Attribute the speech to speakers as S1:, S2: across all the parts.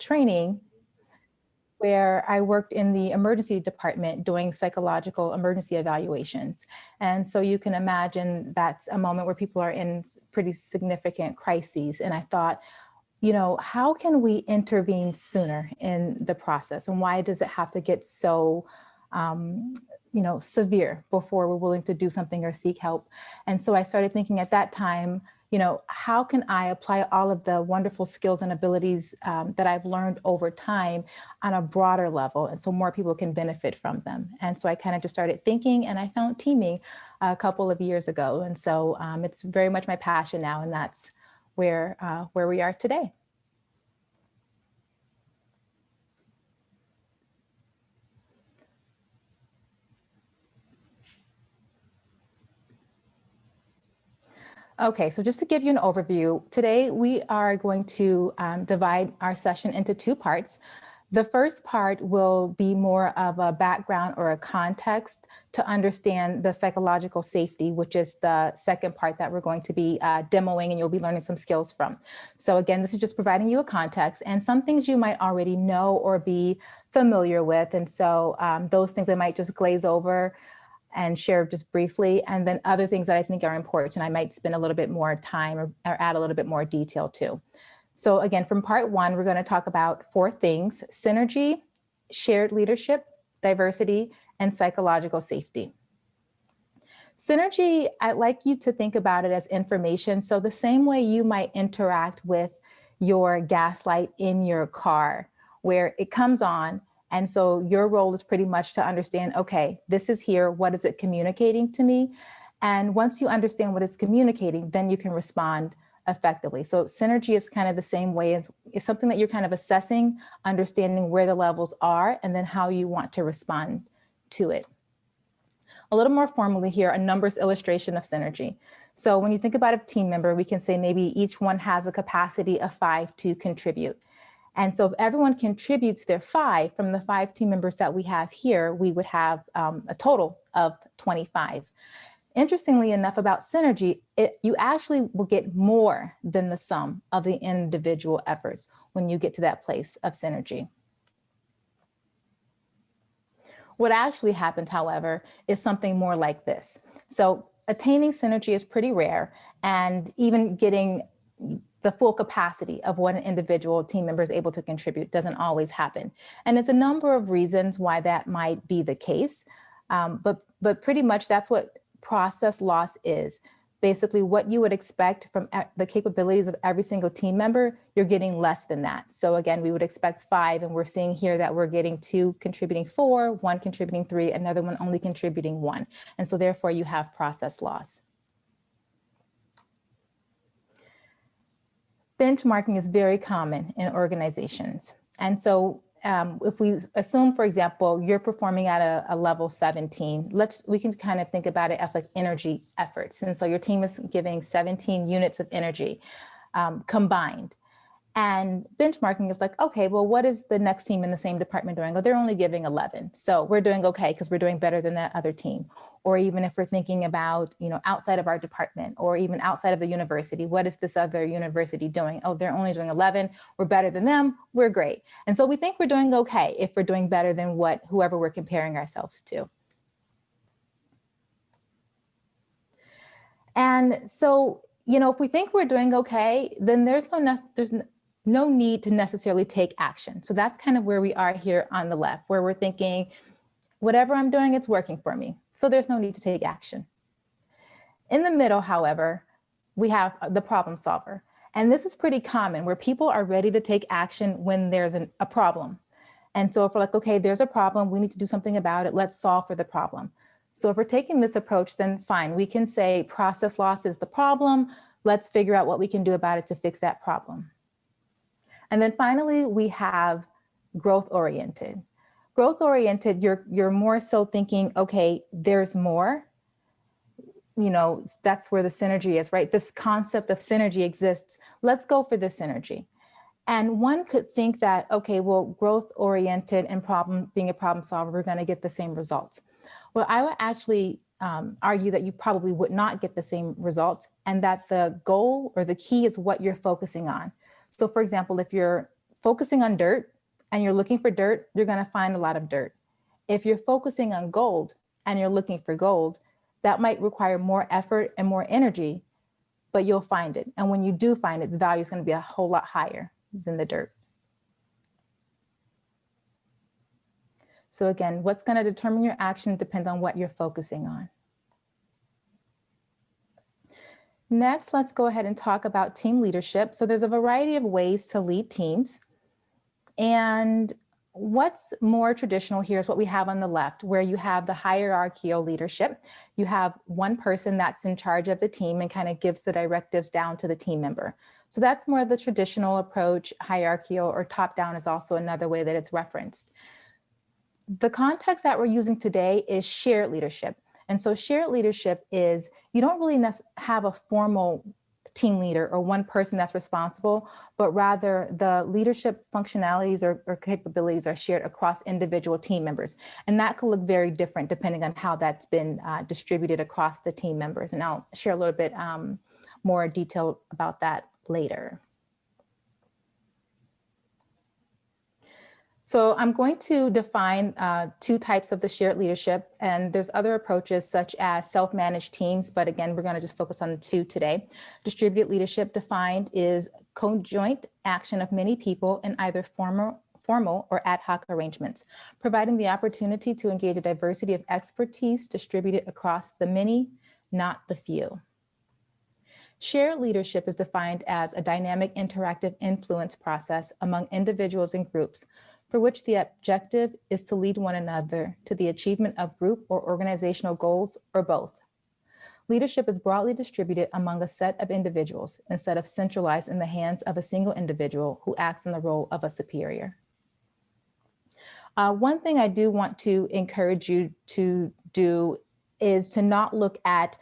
S1: training where I worked in the emergency department doing psychological emergency evaluations. And so you can imagine that's a moment where people are in pretty significant crises. And I thought, you know, how can we intervene sooner in the process? And why does it have to get so, you know, severe before we're willing to do something or seek help? And so I started thinking at that time, you know, how can I apply all of the wonderful skills and abilities that I've learned over time on a broader level, and so more people can benefit from them? And so I kind of just started thinking, and I found teaming a couple of years ago. And so it's very much my passion now, and that's where we are today. Okay, so just to give you an overview, today we are going to divide our session into two parts. The first part will be more of a background or a context to understand the psychological safety, which is the second part that we're going to be demoing, and you'll be learning some skills from. So again, this is just providing you a context and some things you might already know or be familiar with. And so those things I might just glaze over and share just briefly, and then other things that I think are important, I might spend a little bit more time or add a little bit more detail to. So again, from part one, we're going to talk about 4 things: synergy, shared leadership, diversity, and psychological safety. Synergy, I'd like you to think about it as information. So the same way you might interact with your gas light in your car, where it comes on, and so your role is pretty much to understand, okay, this is here, what is it communicating to me? And once you understand what it's communicating, then you can respond effectively. So synergy is kind of the same way as it's something that you're kind of assessing, understanding where the levels are, and then how you want to respond to it. A little more formally here, a numbers illustration of synergy. So when you think about a team member, we can say maybe each one has a capacity of 5 to contribute. And so if everyone contributes their 5 from the 5 team members that we have here, we would have a total of 25. Interestingly enough, about synergy, you actually will get more than the sum of the individual efforts when you get to that place of synergy. What actually happens, however, is something more like this. So attaining synergy is pretty rare, and even getting the full capacity of what an individual team member is able to contribute doesn't always happen. And there's a number of reasons why that might be the case, but pretty much that's what process loss is. Basically, what you would expect from the capabilities of every single team member, you're getting less than that. So again, we would expect 5, and we're seeing here that we're getting 2 contributing 4, 1 contributing 3, another one only contributing 1. And so therefore you have process loss. Benchmarking is very common in organizations. And so if we assume, for example, you're performing at a level 17, we can kind of think about it as like energy efforts. And so your team is giving 17 units of energy combined. And benchmarking is like, okay, well, what is the next team in the same department doing? Oh, they're only giving 11. So we're doing okay because we're doing better than that other team. Or even if we're thinking about, you know, outside of our department or even outside of the university, what is this other university doing? Oh, they're only doing 11. We're better than them. We're great. And so we think we're doing okay if we're doing better than whoever we're comparing ourselves to. And so, you know, if we think we're doing okay, then there's no need to necessarily take action. So that's kind of where we are here on the left, where we're thinking, whatever I'm doing, it's working for me. So there's no need to take action. In the middle, however, we have the problem solver. And this is pretty common, where people are ready to take action when there's a problem. And so if we're like, okay, there's a problem, we need to do something about it, let's solve for the problem. So if we're taking this approach, then fine, we can say process loss is the problem, let's figure out what we can do about it to fix that problem. And then finally, we have growth-oriented. Growth-oriented, you're more so thinking, okay, there's more. You know, that's where the synergy is, right? This concept of synergy exists. Let's go for the synergy. And one could think that, okay, well, growth-oriented and being a problem solver, we're going to get the same results. Well, I would actually argue that you probably would not get the same results, and that the goal or the key is what you're focusing on. So for example, if you're focusing on dirt and you're looking for dirt, you're going to find a lot of dirt. If you're focusing on gold and you're looking for gold, that might require more effort and more energy, but you'll find it. And when you do find it, the value is going to be a whole lot higher than the dirt. So again, what's going to determine your action depends on what you're focusing on. Next, let's go ahead and talk about team leadership. So there's a variety of ways to lead teams. And what's more traditional here is what we have on the left, where you have the hierarchical leadership. You have one person that's in charge of the team and kind of gives the directives down to the team member. So that's more of the traditional approach. Hierarchical or top-down is also another way that it's referenced. The context that we're using today is shared leadership. And so shared leadership is, you don't really have a formal team leader or one person that's responsible, but rather the leadership functionalities or capabilities are shared across individual team members. And that could look very different depending on how that's been distributed across the team members. And I'll share a little bit more detail about that later. So I'm going to define two types of the shared leadership, and there's other approaches such as self-managed teams, but again, we're going to just focus on the two today. Distributed leadership defined is conjoint action of many people in either formal or ad hoc arrangements, providing the opportunity to engage a diversity of expertise distributed across the many, not the few. Shared leadership is defined as a dynamic interactive influence process among individuals and groups, for which the objective is to lead one another to the achievement of group or organizational goals, or both. Leadership is broadly distributed among a set of individuals instead of centralized in the hands of a single individual who acts in the role of a superior. One thing I do want to encourage you to do is to not look at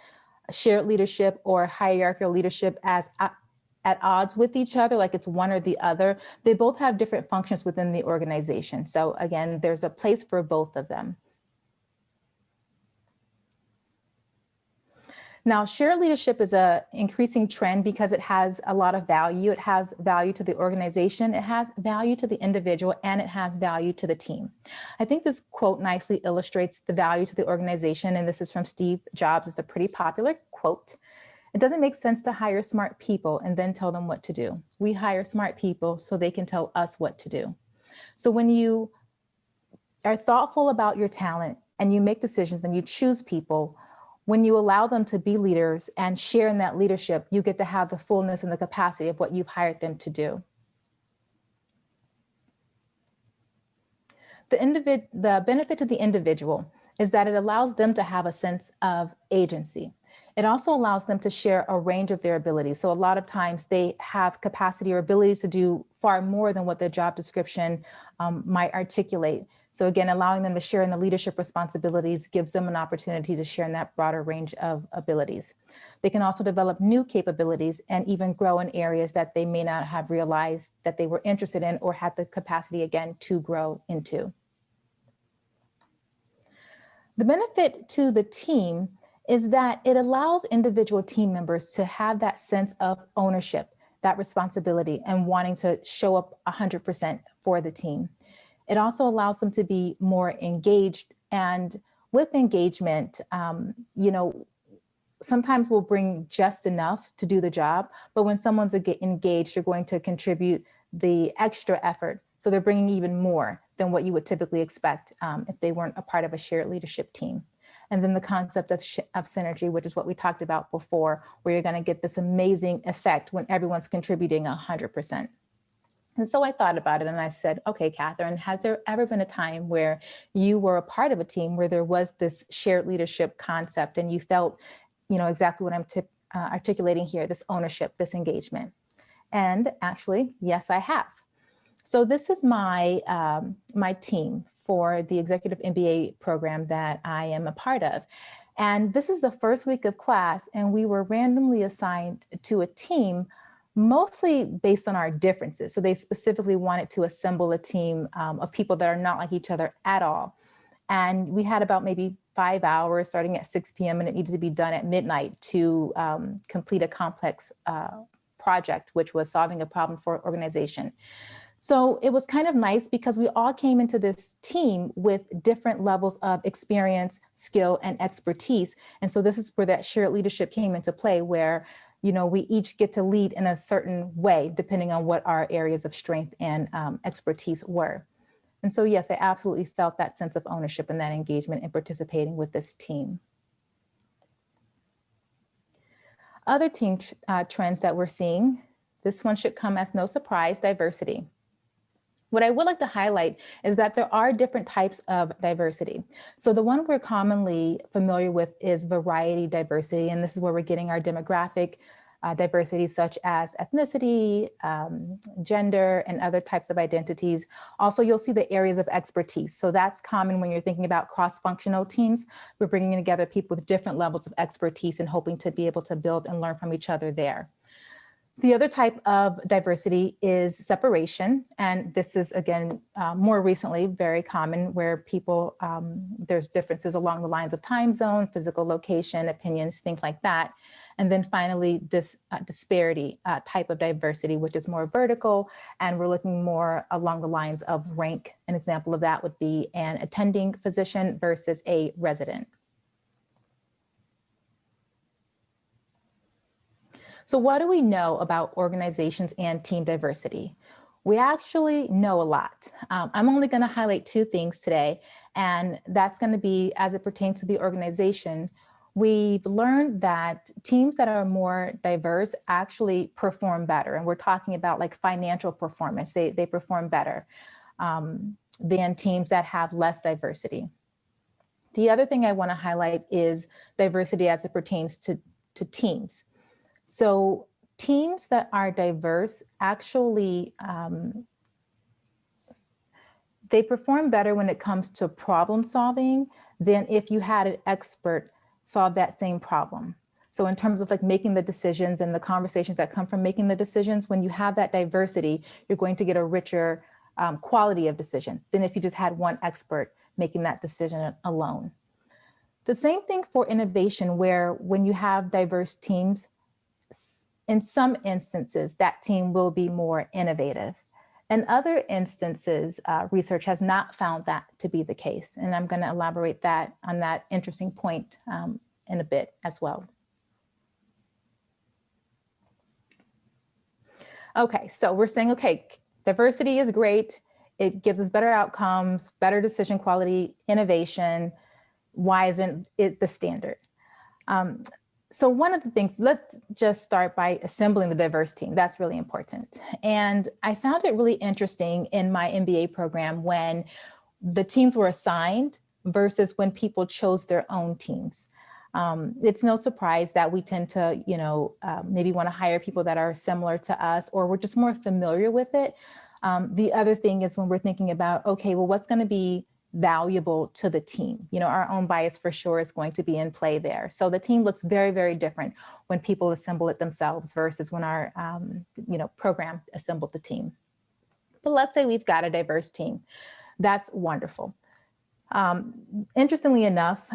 S1: shared leadership or hierarchical leadership as at odds with each other, like it's one or the other. They both have different functions within the organization. So again, there's a place for both of them. Now, shared leadership is an increasing trend because it has a lot of value. It has value to the organization, it has value to the individual, and it has value to the team. I think this quote nicely illustrates the value to the organization, and this is from Steve Jobs. It's a pretty popular quote. It doesn't make sense to hire smart people and then tell them what to do. We hire smart people so they can tell us what to do. So when you are thoughtful about your talent and you make decisions and you choose people, when you allow them to be leaders and share in that leadership, you get to have the fullness and the capacity of what you've hired them to do. The benefit to the individual is that it allows them to have a sense of agency. It also allows them to share a range of their abilities. So a lot of times they have capacity or abilities to do far more than what their job description might articulate. So again, allowing them to share in the leadership responsibilities gives them an opportunity to share in that broader range of abilities. They can also develop new capabilities and even grow in areas that they may not have realized that they were interested in or had the capacity, again, to grow into. The benefit to the team is that it allows individual team members to have that sense of ownership, that responsibility, and wanting to show up 100% for the team. It also allows them to be more engaged, and with engagement, sometimes we'll bring just enough to do the job, but when someone's engaged, you're going to contribute the extra effort. So they're bringing even more than what you would typically expect if they weren't a part of a shared leadership team. And then the concept of synergy, which is what we talked about before, where you're going to get this amazing effect when everyone's contributing 100%. And so I thought about it and I said, okay, Catherine, has there ever been a time where you were a part of a team where there was this shared leadership concept and you felt, exactly what I'm articulating here, this ownership, this engagement? And actually, yes, I have. So this is my team for the Executive MBA program that I am a part of. And this is the first week of class, and we were randomly assigned to a team, mostly based on our differences. So they specifically wanted to assemble a team of people that are not like each other at all. And we had about maybe 5 hours starting at 6 p.m. and it needed to be done at midnight to complete a complex project, which was solving a problem for an organization. So it was kind of nice because we all came into this team with different levels of experience, skill, and expertise. And so this is where that shared leadership came into play, where, we each get to lead in a certain way, depending on what our areas of strength and expertise were. And so, yes, I absolutely felt that sense of ownership and that engagement in participating with this team. Other team trends that we're seeing, this one should come as no surprise, diversity. What I would like to highlight is that there are different types of diversity. So the one we're commonly familiar with is variety diversity, and this is where we're getting our demographic diversity, such as ethnicity, gender, and other types of identities. Also, you'll see the areas of expertise. So that's common when you're thinking about cross-functional teams. We're bringing together people with different levels of expertise and hoping to be able to build and learn from each other there. The other type of diversity is separation. And this is, again, more recently, very common where people, there's differences along the lines of time zone, physical location, opinions, things like that. And then finally, disparity type of diversity, which is more vertical. And we're looking more along the lines of rank. An example of that would be an attending physician versus a resident. So what do we know about organizations and team diversity? We actually know a lot. I'm only going to highlight two things today, and that's going to be as it pertains to the organization. We've learned that teams that are more diverse actually perform better. And we're talking about like financial performance. They perform better than teams that have less diversity. The other thing I want to highlight is diversity as it pertains to teams. So teams that are diverse actually, they perform better when it comes to problem solving than if you had an expert solve that same problem. So in terms of like making the decisions and the conversations that come from making the decisions, when you have that diversity, you're going to get a richer quality of decision than if you just had one expert making that decision alone. The same thing for innovation, where when you have diverse teams, in some instances, that team will be more innovative. In other instances, research has not found that to be the case. And I'm going to elaborate on that interesting point in a bit as well. Okay, so we're saying, okay, diversity is great. It gives us better outcomes, better decision quality, innovation. Why isn't it the standard? So one of the things, let's just start by assembling the diverse team. That's really important. And I found it really interesting in my MBA program when the teams were assigned versus when people chose their own teams. It's no surprise that we tend to, maybe want to hire people that are similar to us, or we're just more familiar with it. The other thing is when we're thinking about, okay, well, what's going to be valuable to the team? Our own bias for sure is going to be in play there. So the team looks very, very different when people assemble it themselves versus when our, program assembled the team. But let's say we've got a diverse team. That's wonderful. Interestingly enough,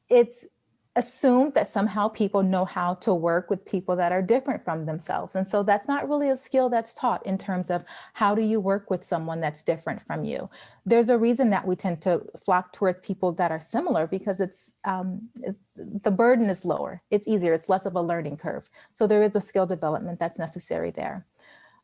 S1: it's assumed that somehow people know how to work with people that are different from themselves. And so that's not really a skill that's taught in terms of how do you work with someone that's different from you. There's a reason that we tend to flock towards people that are similar, because the burden is lower. It's easier. It's less of a learning curve. So there is a skill development that's necessary there.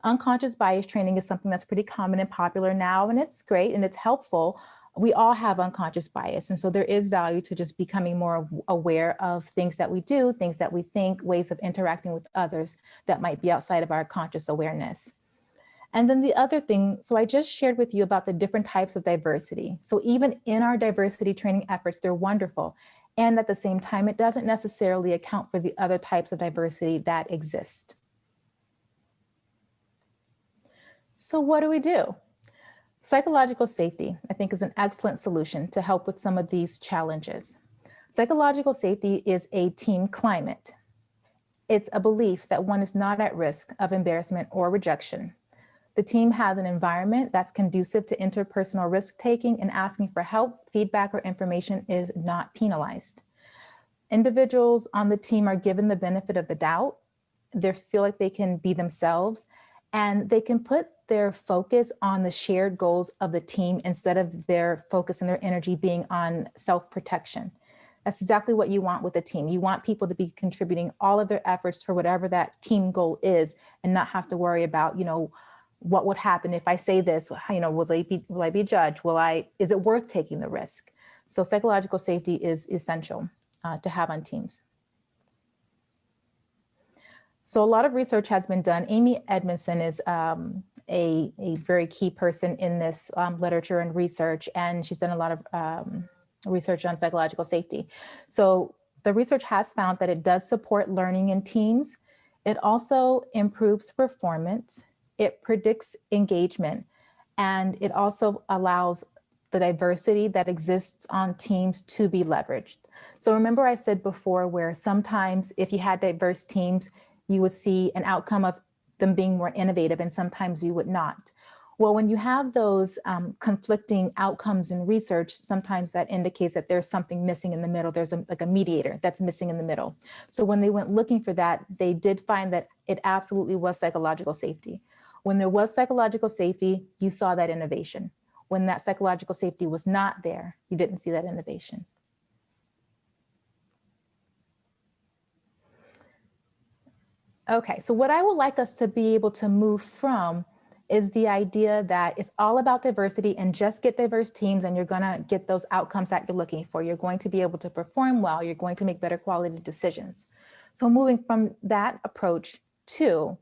S1: Unconscious bias training is something that's pretty common and popular now, and it's great and it's helpful. We all have unconscious bias. And so there is value to just becoming more aware of things that we do, things that we think, ways of interacting with others that might be outside of our conscious awareness. And then the other thing, so I just shared with you about the different types of diversity. So even in our diversity training efforts, they're wonderful. And at the same time, it doesn't necessarily account for the other types of diversity that exist. So what do we do? Psychological safety, I think, is an excellent solution to help with some of these challenges. Psychological safety is a team climate. It's a belief that one is not at risk of embarrassment or rejection. The team has an environment that's conducive to interpersonal risk-taking, and asking for help, feedback, or information is not penalized. Individuals on the team are given the benefit of the doubt. They feel like they can be themselves, and they can put their focus on the shared goals of the team instead of their focus and their energy being on self-protection. That's exactly what you want with a team. You want people to be contributing all of their efforts for whatever that team goal is and not have to worry about, what would happen if I say this, will I be judged? Is it worth taking the risk? So psychological safety is essential to have on teams. So a lot of research has been done. Amy Edmondson is a very key person in this literature and research, and she's done a lot of research on psychological safety. So the research has found that it does support learning in teams. It also improves performance. It predicts engagement, and it also allows the diversity that exists on teams to be leveraged. So remember I said before where sometimes if you had diverse teams, you would see an outcome of them being more innovative and sometimes you would not. Well, when you have those conflicting outcomes in research, sometimes that indicates that there's something missing in the middle. There's like a mediator that's missing in the middle. So when they went looking for that, they did find that it absolutely was psychological safety. When there was psychological safety, you saw that innovation. When that psychological safety was not there, you didn't see that innovation. Okay, so what I would like us to be able to move from is the idea that it's all about diversity and just get diverse teams and you're gonna get those outcomes that you're looking for. You're going to be able to perform well, you're going to make better quality decisions. So moving from that approach to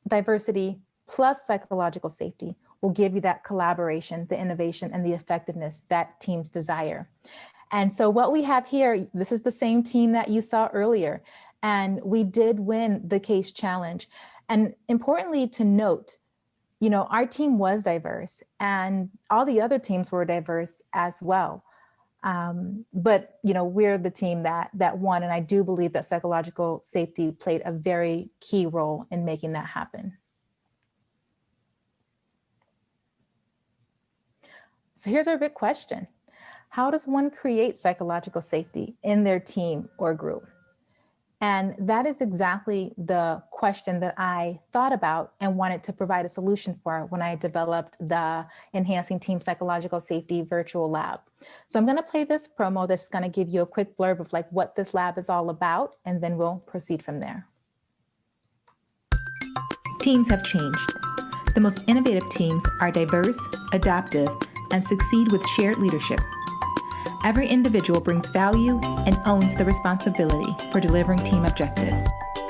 S1: diversity plus psychological safety will give you that collaboration, the innovation, and the effectiveness that teams desire. And so what we have here, this is the same team that you saw earlier, and we did win the case challenge. And importantly to note, our team was diverse and all the other teams were diverse as well. But we're the team that won. And I do believe that psychological safety played a very key role in making that happen. So here's our big question. How does one create psychological safety in their team or group? And that is exactly the question that I thought about and wanted to provide a solution for when I developed the Enhancing Team Psychological Safety virtual lab. So I'm going to play this promo that's going to give you a quick blurb of what this lab is all about, and then we'll proceed from there. Teams have changed. The most innovative teams are diverse, adaptive, and succeed with shared leadership. Every individual brings value and owns the responsibility for delivering team objectives.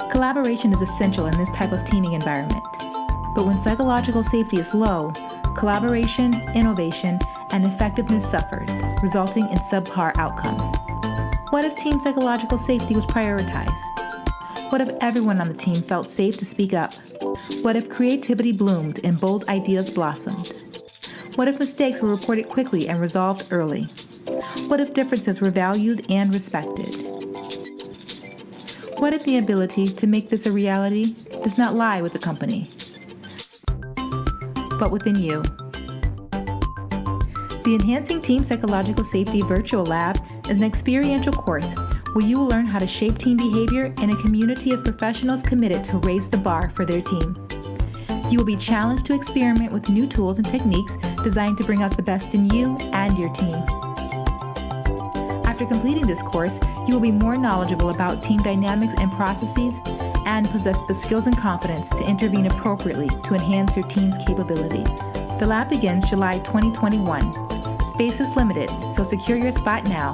S1: Collaboration is essential in this type of teaming environment. But when psychological safety is low, collaboration, innovation, and effectiveness suffers, resulting in subpar outcomes. What if team psychological safety was prioritized? What if everyone on the team felt safe to speak up? What if creativity bloomed and bold ideas blossomed? What if mistakes were reported quickly and resolved early? What if differences were valued and respected? What if the ability to make this a reality does not lie with the company, but within you? The Enhancing Team Psychological Safety Virtual Lab is an experiential course where you will learn how to shape team behavior in a community of professionals committed to raise the bar for their team. You will be challenged to experiment with new tools and techniques designed to bring out the best in you and your team. After completing this course, you will be more knowledgeable about team dynamics and processes and possess the skills and confidence to intervene appropriately to enhance your team's capability. The lab begins July 2021. Space is limited, so secure your spot now.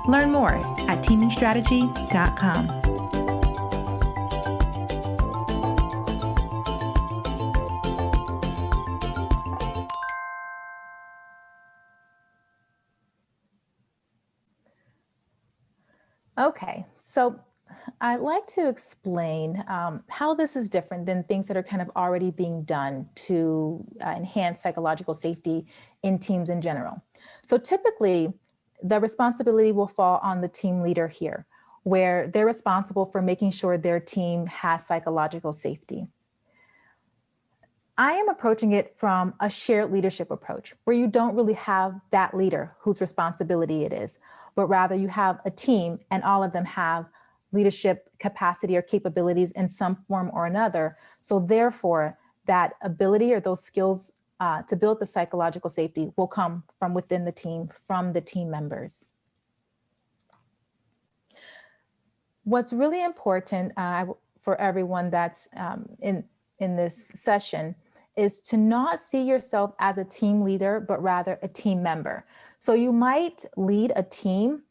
S1: Learn more at teamingstrategy.com. Okay, so I'd like to explain how this is different than things that are kind of already being done to enhance psychological safety in teams in general. So typically, the responsibility will fall on the team leader here, where they're responsible for making sure their team has psychological safety. I am approaching it from a shared leadership approach, where you don't really have that leader whose responsibility it is, but rather you have a team and all of them have leadership capacity or capabilities in some form or another. So therefore, that ability or those skills to build the psychological safety will come from within the team, from the team members. What's really important for everyone that's in this session is to not see yourself as a team leader, but rather a team member. So you might lead a team,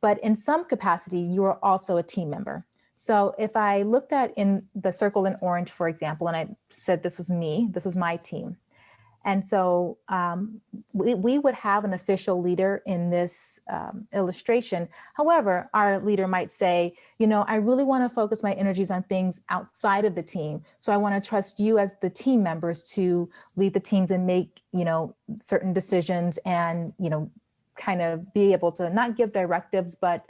S1: but in some capacity, you are also a team member. So if I looked at in the circle in orange, for example, and I said this was me, this was my team. And so we would have an official leader in this illustration. However, our leader might say, you know, I really want to focus my energies on things outside of the team. So I want to trust you as the team members to lead the teams and make, you know, certain decisions and, you know, kind of be able to not give directives, but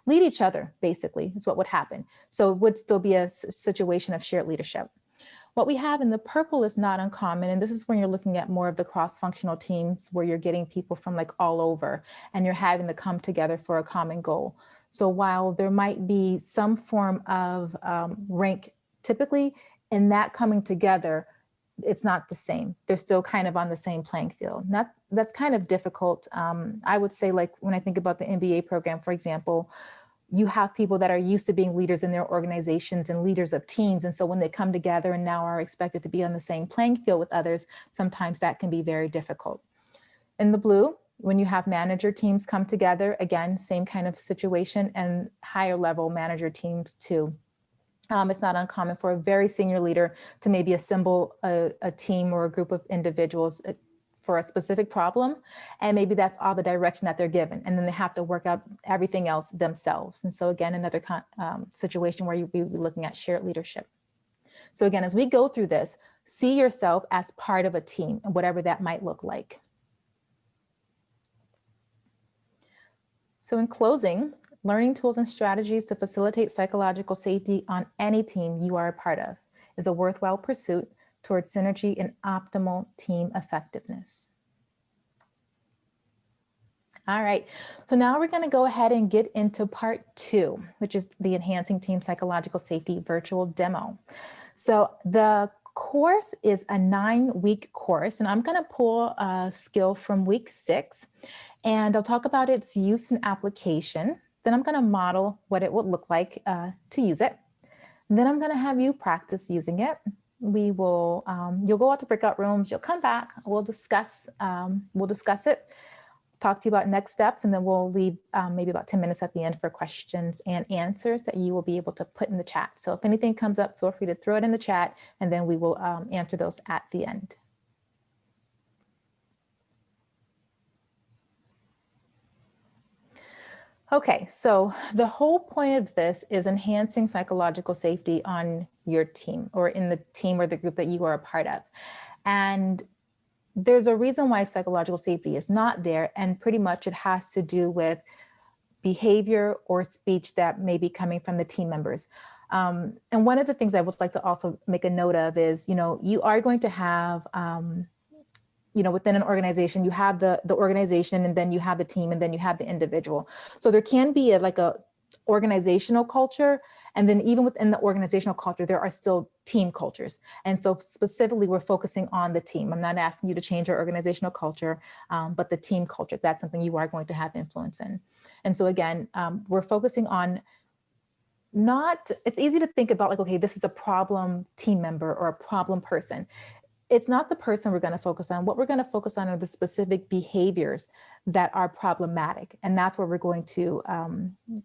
S1: lead each other, basically, is what would happen. So it would still be a situation of shared leadership. What we have in the purple is not uncommon, and this is when you're looking at more of the cross-functional teams where you're getting people from like all over and you're having to come together for a common goal. So while there might be some form of rank, typically in that coming together, it's not the same. They're still kind of on the same playing field. That's kind of difficult. I would say, like when I think about the MBA program, for example, you have people that are used to being leaders in their organizations and leaders of teams. And so when they come together and now are expected to be on the same playing field with others, sometimes that can be very difficult. In the blue, when you have manager teams come together, again, same kind of situation, and higher level manager teams too. It's not uncommon for a very senior leader to maybe assemble a team or a group of individuals for a specific problem, and maybe that's all the direction that they're given, and then they have to work out everything else themselves. And so again, another situation where you'd be looking at shared leadership. So again, as we go through this, see yourself as part of a team, and whatever that might look like. So in closing, learning tools and strategies to facilitate psychological safety on any team you are a part of is a worthwhile pursuit towards synergy and optimal team effectiveness. All right, so now we're going to go ahead and get into part 2, which is the Enhancing Team Psychological Safety virtual demo. So the course is a 9-week course, and I'm going to pull a skill from week 6, and I'll talk about its use and application. Then I'm going to model what it would look like to use it. Then I'm going to have you practice using it. We will, you'll go out to breakout rooms, you'll come back, we'll discuss it, talk to you about next steps, and then we'll leave maybe about 10 minutes at the end for questions and answers that you will be able to put in the chat. So if anything comes up, feel free to throw it in the chat, and then we will answer those at the end. Okay, so the whole point of this is enhancing psychological safety on your team, or in the team or the group that you are a part of. And there's a reason why psychological safety is not there, and pretty much it has to do with behavior or speech that may be coming from the team members. And one of the things I would like to also make a note of is, you know, you are going to have you know, within an organization, you have the organization, and then you have the team, and then you have the individual. So there can be like a organizational culture, and then even within the organizational culture, there are still team cultures. And so specifically, we're focusing on the team. I'm not asking you to change your organizational culture, but the team culture, that's something you are going to have influence in. And so again, we're focusing on it's easy to think about like, okay, this is a problem team member or a problem person. It's not the person we're going to focus on. What we're going to focus on are the specific behaviors that are problematic. And that's where we're going to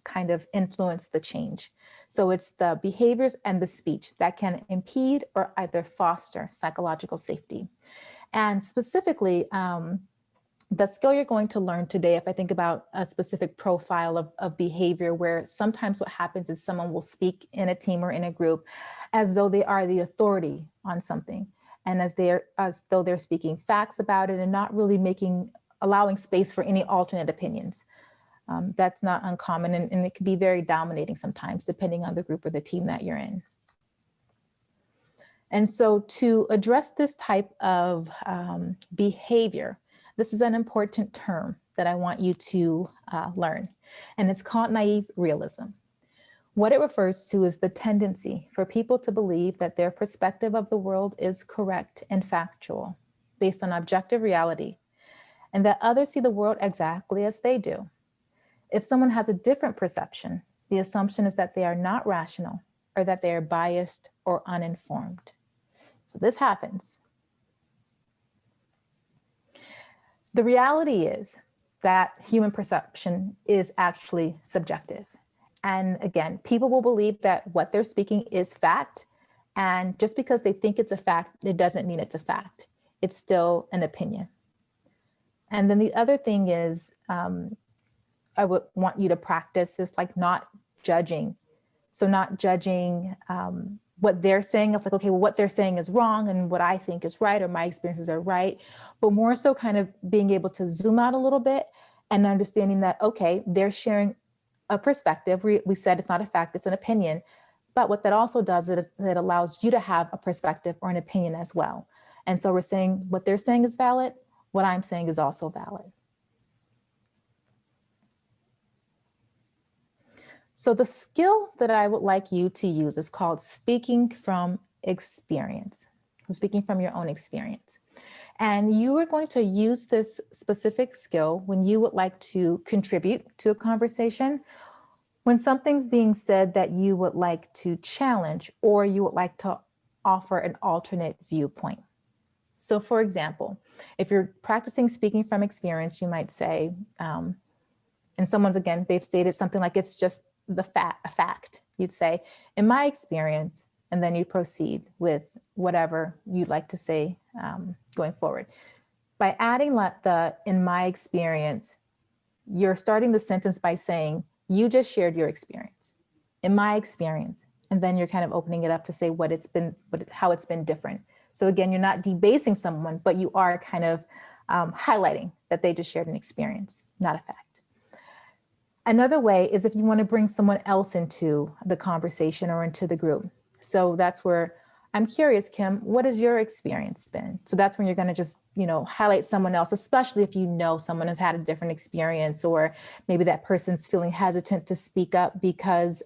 S1: kind of influence the change. So it's the behaviors and the speech that can impede or either foster psychological safety. And specifically, the skill you're going to learn today, if I think about a specific profile of behavior, where sometimes what happens is someone will speak in a team or in a group as though they are the authority on something. And as though they're speaking facts about it and not really allowing space for any alternate opinions. That's not uncommon, and it can be very dominating sometimes, depending on the group or the team that you're in. And so to address this type of behavior, this is an important term that I want you to learn, and it's called naive realism. What it refers to is the tendency for people to believe that their perspective of the world is correct and factual, based on objective reality, and that others see the world exactly as they do. If someone has a different perception, the assumption is that they are not rational or that they are biased or uninformed. So this happens. The reality is that human perception is actually subjective. And again, people will believe that what they're speaking is fact. And just because they think it's a fact, it doesn't mean it's a fact. It's still an opinion. And then the other thing is, I would want you to practice is like not judging. So not judging what they're saying of like, okay, well, what they're saying is wrong and what I think is right or my experiences are right, but more so kind of being able to zoom out a little bit and understanding that, okay, they're sharing a perspective. We said it's not a fact, it's an opinion. But what that also does is it allows you to have a perspective or an opinion as well. And so we're saying what they're saying is valid, what I'm saying is also valid. So the skill that I would like you to use is called speaking from experience. So speaking from your own experience. And you are going to use this specific skill when you would like to contribute to a conversation, when something's being said that you would like to challenge, or you would like to offer an alternate viewpoint. So for example, if you're practicing speaking from experience, you might say, and someone's, again, they've stated something like it's just a fact. You'd say, in my experience, and then you proceed with whatever you'd like to say going forward. By adding the in my experience, you're starting the sentence by saying, you just shared your experience, in my experience, and then you're kind of opening it up to say how it's been different. So again, you're not debasing someone, but you are kind of highlighting that they just shared an experience, not a fact. Another way is if you want to bring someone else into the conversation or into the group. So that's where I'm curious, Kim, what has your experience been? So that's when you're going to just, highlight someone else, especially if you know someone has had a different experience, or maybe that person's feeling hesitant to speak up because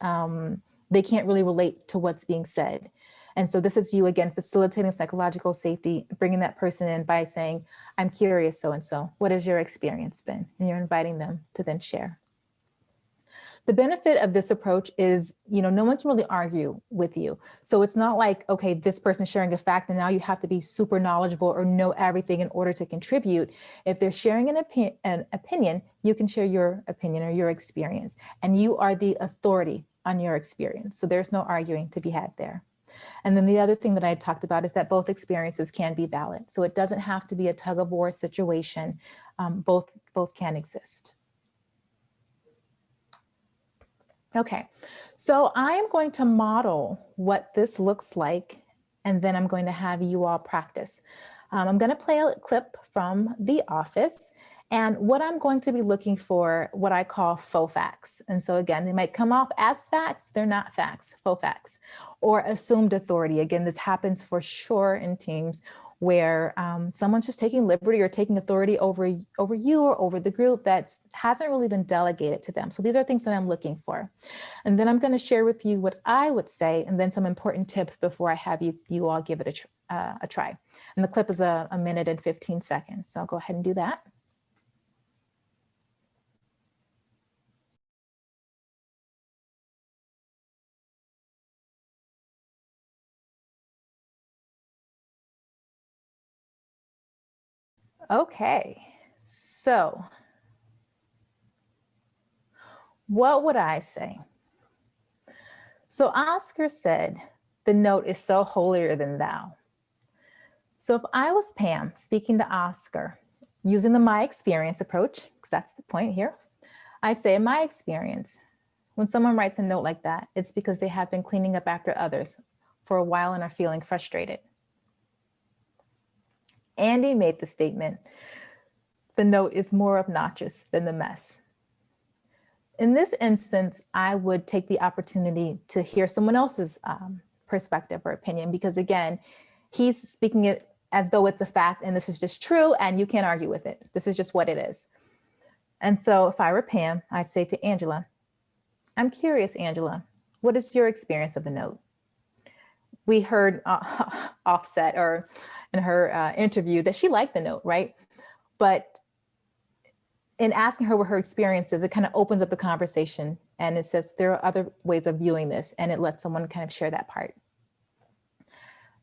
S1: they can't really relate to what's being said. And so this is you, again, facilitating psychological safety, bringing that person in by saying, I'm curious, so-and-so, what has your experience been? And you're inviting them to then share. The benefit of this approach is, no one can really argue with you. So it's not like, okay, this person's sharing a fact and now you have to be super knowledgeable or know everything in order to contribute. If they're sharing an opinion, you can share your opinion or your experience, and you are the authority on your experience. So there's no arguing to be had there. And then the other thing that I talked about is that both experiences can be valid. So it doesn't have to be a tug of war situation. Both can exist. Okay, so I am going to model what this looks like, and then I'm going to have you all practice. I'm going to play a clip from The Office, and what I'm going to be looking for, what I call faux facts. And so again, they might come off as facts, they're not facts, faux facts, or assumed authority. Again, this happens for sure in teams where someone's just taking liberty or taking authority over you or over the group that hasn't really been delegated to them. So these are things that I'm looking for. And then I'm going to share with you what I would say, and then some important tips before I have you all give it a try. And the clip is a minute and 15 seconds. So I'll go ahead and do that. Okay, so what would I say? So Oscar said, the note is so holier than thou. So if I was Pam speaking to Oscar using the my experience approach, because that's the point here, I'd say in my experience, when someone writes a note like that, it's because they have been cleaning up after others for a while and are feeling frustrated. Andy made the statement, the note is more obnoxious than the mess. In this instance, I would take the opportunity to hear someone else's perspective or opinion, because again, he's speaking it as though it's a fact and this is just true and you can't argue with it. This is just what it is. And so if I were Pam, I'd say to Angela, I'm curious, Angela, what is your experience of a note? We heard Offset or in her interview that she liked the note, right? But in asking her what her experience is, it kind of opens up the conversation and it says there are other ways of viewing this, and it lets someone kind of share that part.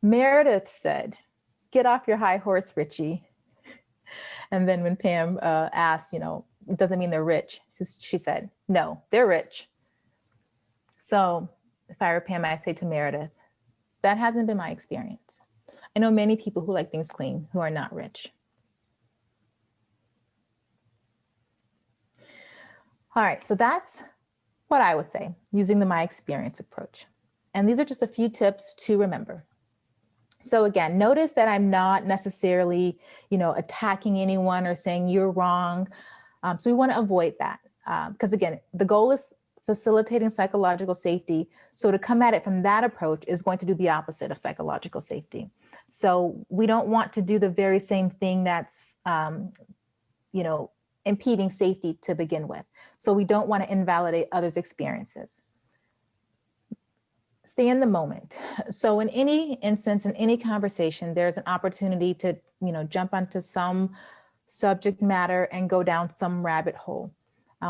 S1: Meredith said, "Get off your high horse, Richie." And then when Pam asked, it doesn't mean they're rich, she said, "No, they're rich." So if I were Pam, I say to Meredith, that hasn't been my experience. I know many people who like things clean who are not rich. All right, so that's what I would say using the my experience approach. And these are just a few tips to remember. So again, notice that I'm not necessarily, attacking anyone or saying you're wrong. So we want to avoid that because again, the goal is facilitating psychological safety. So to come at it from that approach is going to do the opposite of psychological safety. So we don't want to do the very same thing that's, impeding safety to begin with. So we don't want to invalidate others' experiences. Stay in the moment. So in any instance, in any conversation, there's an opportunity to, jump onto some subject matter and go down some rabbit hole.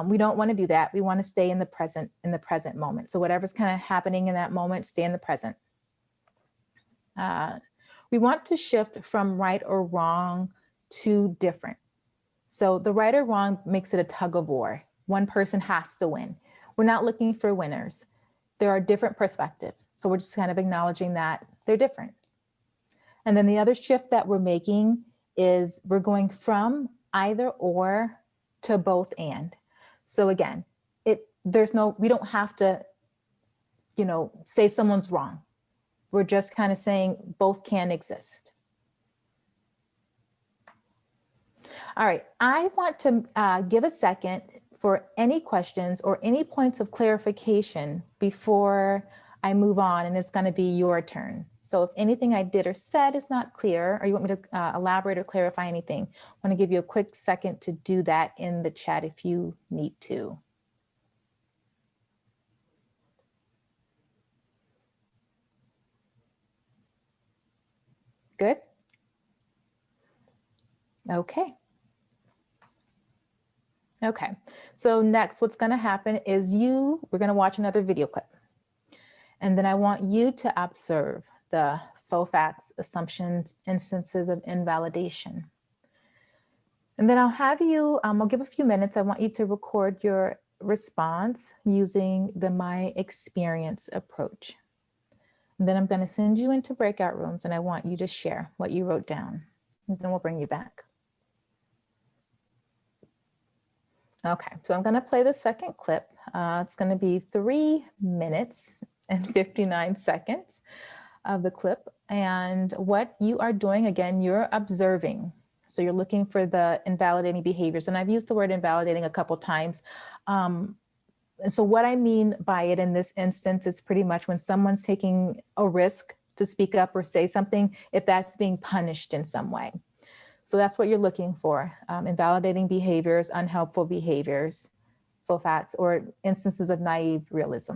S1: We don't want to do that. We want to stay in the present moment. So whatever's kind of happening in that moment, stay in the present. We want to shift from right or wrong to different. So the right or wrong makes it a tug of war. One person has to win. We're not looking for winners. There are different perspectives. So we're just kind of acknowledging that they're different. And then the other shift that we're making is we're going from either or to both and. So again, we don't have to, say someone's wrong. We're just kind of saying both can exist. All right, I want to give a second for any questions or any points of clarification before I move on, and it's going to be your turn. So if anything I did or said is not clear, or you want me to elaborate or clarify anything, I want to give you a quick second to do that in the chat if you need to. Good? Okay. Okay, so next what's going to happen is we're going to watch another video clip. And then I want you to observe the faux facts, assumptions, instances of invalidation. And then I'll have you, I'll give a few minutes. I want you to record your response using the my experience approach. And then I'm going to send you into breakout rooms and I want you to share what you wrote down. And then we'll bring you back. Okay, so I'm going to play the second clip. It's going to be 3 minutes and 59 seconds of the clip. And what you are doing, again, you're observing. So you're looking for the invalidating behaviors. And I've used the word invalidating a couple times. And so what I mean by it in this instance is pretty much when someone's taking a risk to speak up or say something, if that's being punished in some way. So that's what you're looking for, invalidating behaviors, unhelpful behaviors, faux facts, or instances of naive realism.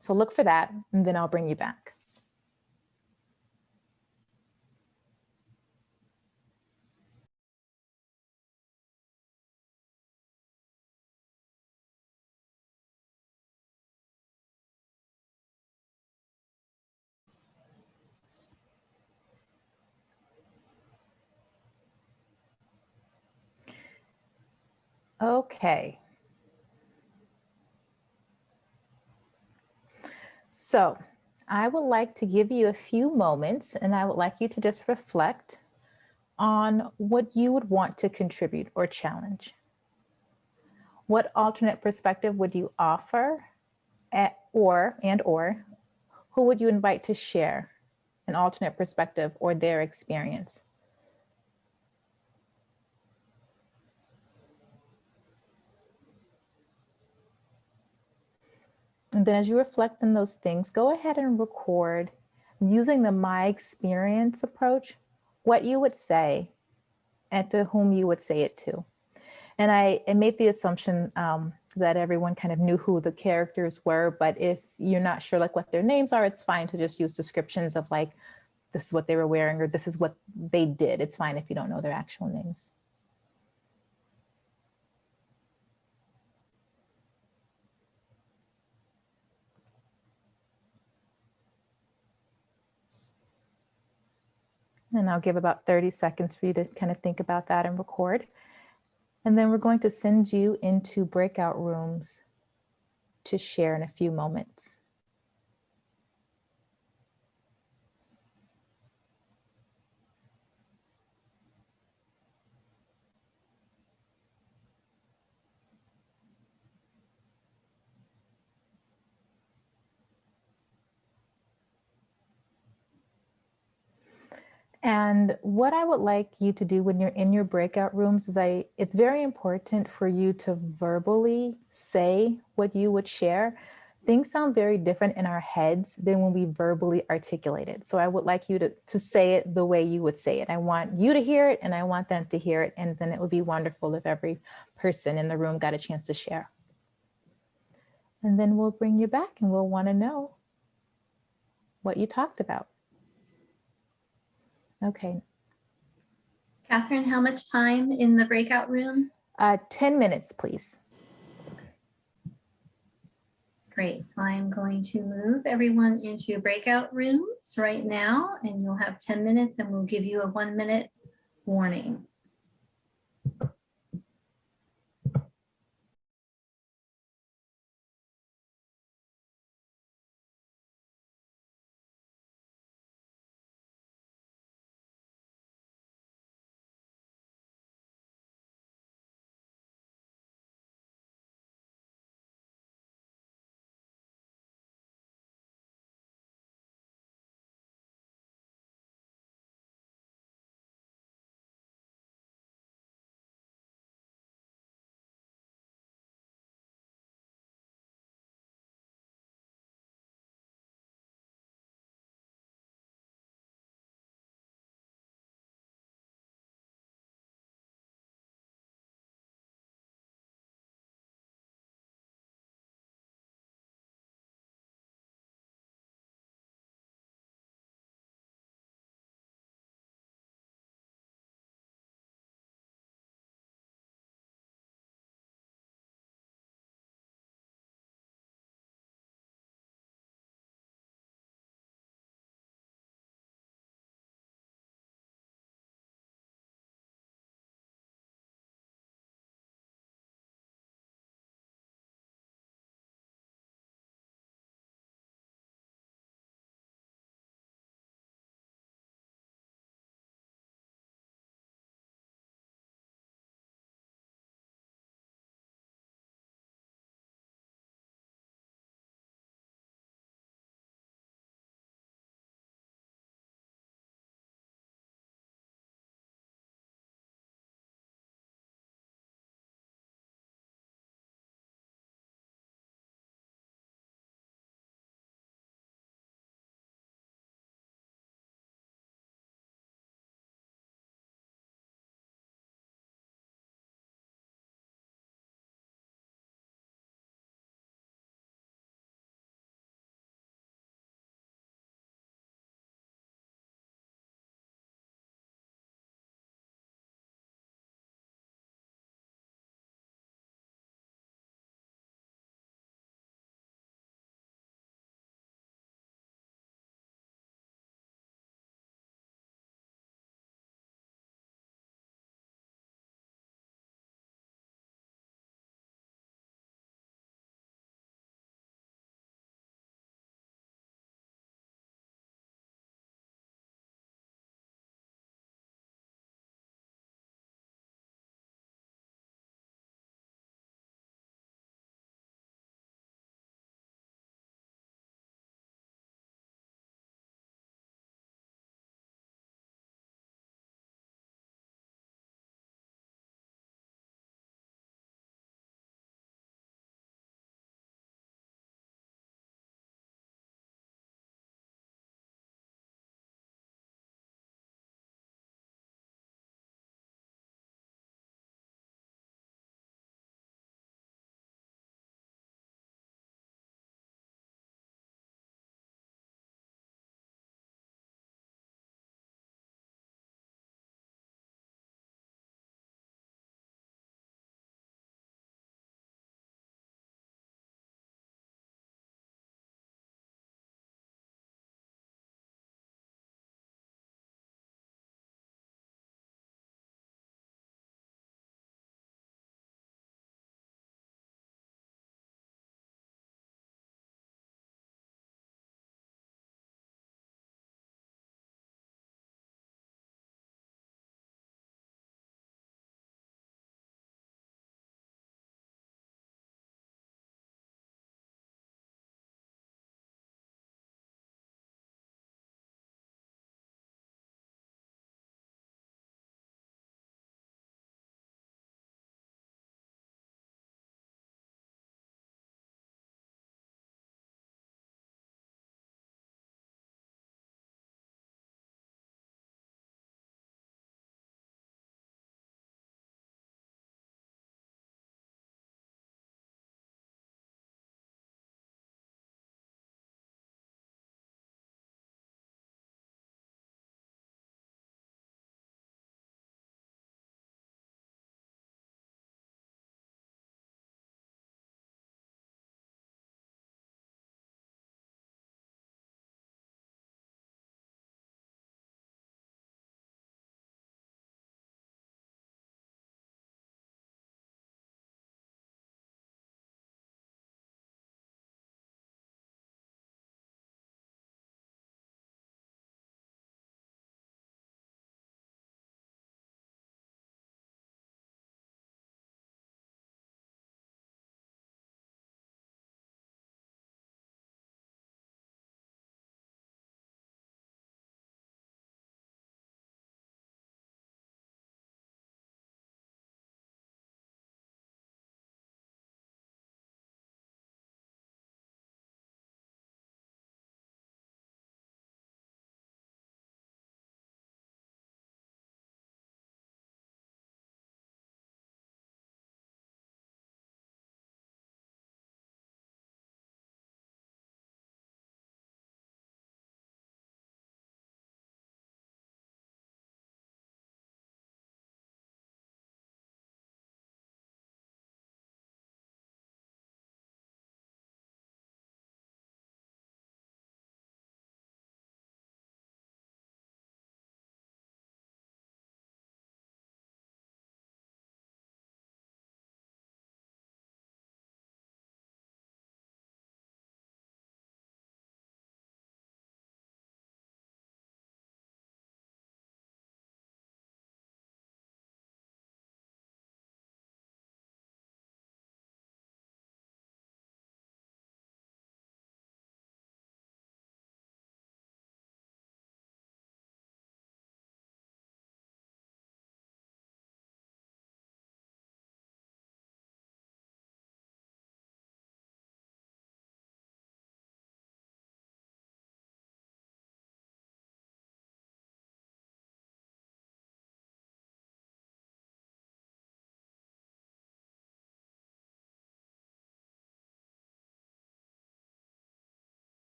S1: So look for that, and then I'll bring you back. Okay. So I would like to give you a few moments and I would like you to just reflect on what you would want to contribute or challenge. What alternate perspective would you offer or who would you invite to share an alternate perspective or their experience? And then as you reflect on those things, go ahead and record using the my experience approach, what you would say and to whom you would say it to. And I made the assumption so that everyone kind of knew who the characters were. But if you're not sure like what their names are, it's fine to just use descriptions of like, this is what they were wearing, or this is what they did. It's fine if you don't know their actual names. And I'll give about 30 seconds for you to kind of think about that and record. And then we're going to send you into breakout rooms to share in a few moments. And what I would like you to do when you're in your breakout rooms is it's very important for you to verbally say what you would share. Things sound very different in our heads than when we verbally articulate it. So I would like you to say it the way you would say it. I want you to hear it and I want them to hear it. And then it would be wonderful if every person in the room got a chance to share. And then we'll bring you back and we'll want to know what you talked about. Okay.
S2: Catherine, how much time in the breakout room?
S1: 10 minutes, please.
S2: Great. So I'm going to move everyone into breakout rooms right now, and you'll have 10 minutes and we'll give you a 1-minute warning.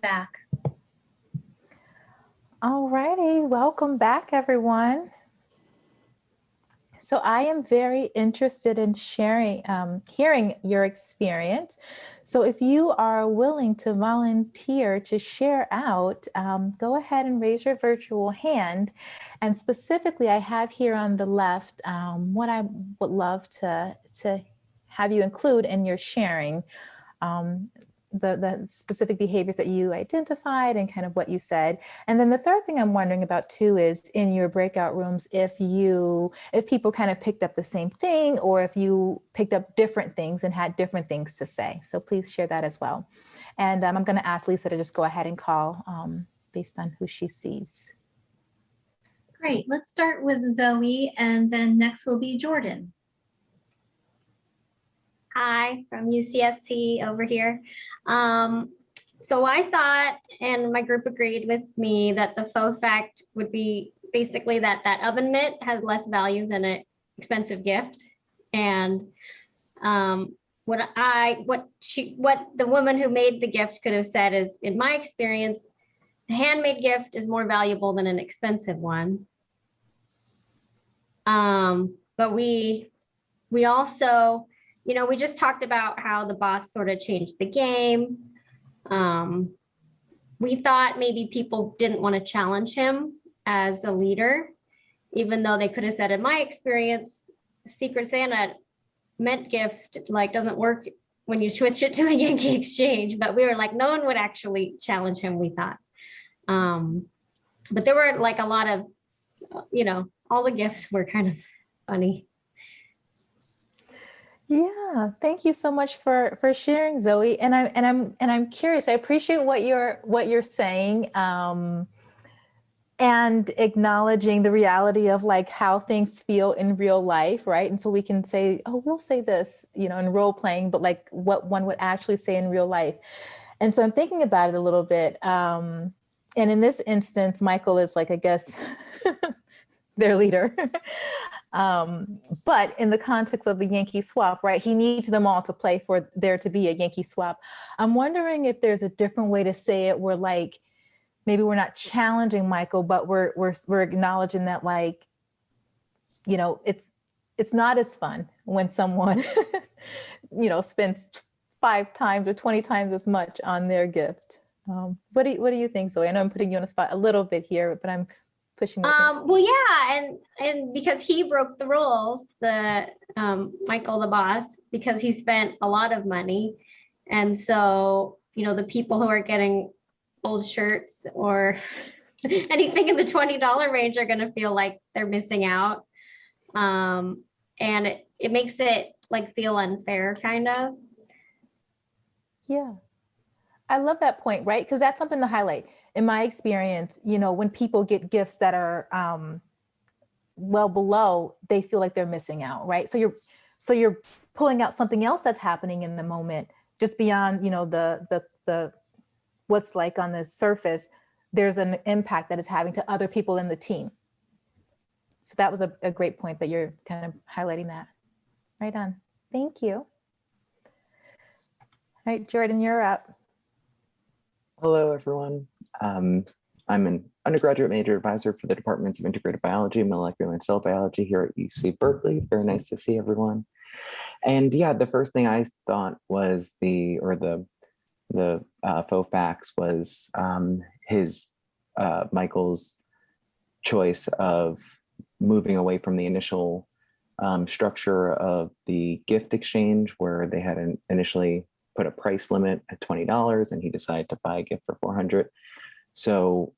S2: back.
S1: All righty, welcome back, everyone. So I am very interested in sharing, hearing your experience. So if you are willing to volunteer to share out, go ahead and raise your virtual hand. And specifically, I have here on the left what I would love to have you include in your sharing. The specific behaviors that you identified and kind of what you said. And then the third thing I'm wondering about too is in your breakout rooms, if people kind of picked up the same thing or if you picked up different things and had different things to say. So please share that as well. And I'm going to ask Lisa to just go ahead and call based on who she sees.
S2: Great, let's start with Zoe and then next will be Jordan.
S3: Hi, from UCSC over here. So I thought, and my group agreed with me, that the faux fact would be basically that oven mitt has less value than an expensive gift. And what the woman who made the gift could have said is, in my experience, a handmade gift is more valuable than an expensive one. But we also, we just talked about how the boss sort of changed the game. We thought maybe people didn't want to challenge him as a leader, even though they could have said, in my experience, Secret Santa mint gift doesn't work when you switch it to a Yankee exchange. But we were like, no one would actually challenge him, we thought. But there were a lot of, all the gifts were kind of funny.
S1: Yeah, thank you so much for sharing, Zoe. And I'm curious. I appreciate what you're saying, and acknowledging the reality of how things feel in real life, right? And so we can say, oh, we'll say this, in role playing, but what one would actually say in real life. And so I'm thinking about it a little bit. And in this instance, Michael is I guess, their leader. But in the context of the Yankee swap, right, he needs them all to play for there to be a Yankee swap. I'm wondering if there's a different way to say it where maybe we're not challenging Michael, but we're acknowledging that it's not as fun when someone spends 5 times or 20 times as much on their gift. What do you think, Zoe? I know I'm putting you on the spot a little bit here, but I'm pushing.
S3: Well, yeah, and because he broke the rules, the Michael the boss, because he spent a lot of money, and so the people who are getting old shirts or anything in the $20 range are going to feel like they're missing out, and it makes it feel unfair, kind of.
S1: Yeah. I love that point, right? Because that's something to highlight. In my experience, when people get gifts that are well below, they feel like they're missing out, right? So you're pulling out something else that's happening in the moment, just beyond, the what's on the surface. There's an impact that it's having to other people in the team. So that was a great point that you're kind of highlighting that. Right on. Thank you. All right, Jordan, you're up.
S4: Hello, everyone. I'm an undergraduate major advisor for the Departments of Integrated Biology, Molecular and Cell Biology here at UC Berkeley. Very nice to see everyone. And yeah, the first thing I thought was the faux facts was Michael's choice of moving away from the initial structure of the gift exchange, where they had initially put a price limit at $20 and he decided to buy a gift for $400. So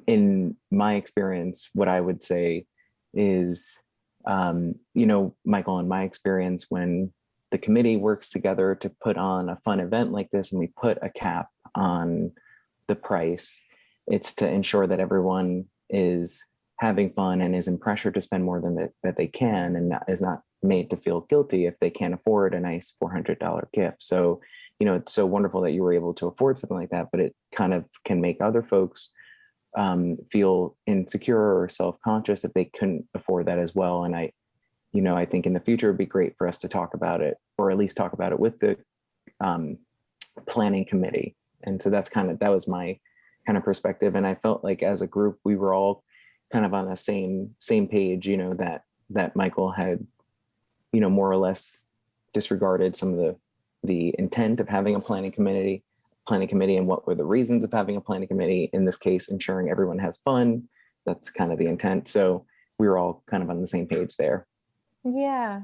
S4: in my experience, what I would say is, Michael, in my experience, when the committee works together to put on a fun event like this and we put a cap on the price, it's to ensure that everyone is having fun and isn't pressured to spend more than that they can, and is not made to feel guilty if they can't afford a nice $400 gift. So, it's so wonderful that you were able to afford something like that, but it kind of can make other folks feel insecure or self-conscious if they couldn't afford that as well. And I think in the future, it'd be great for us to talk about it, or at least talk about it with the planning committee, And so that was my kind of perspective. And I felt like as a group, we were all kind of on a same page, that Michael had, more or less disregarded some of the intent of having a planning committee and what were the reasons of having a planning committee. In this case, ensuring everyone has fun. That's kind of the intent. So we were all kind of on the same page there.
S1: Yeah.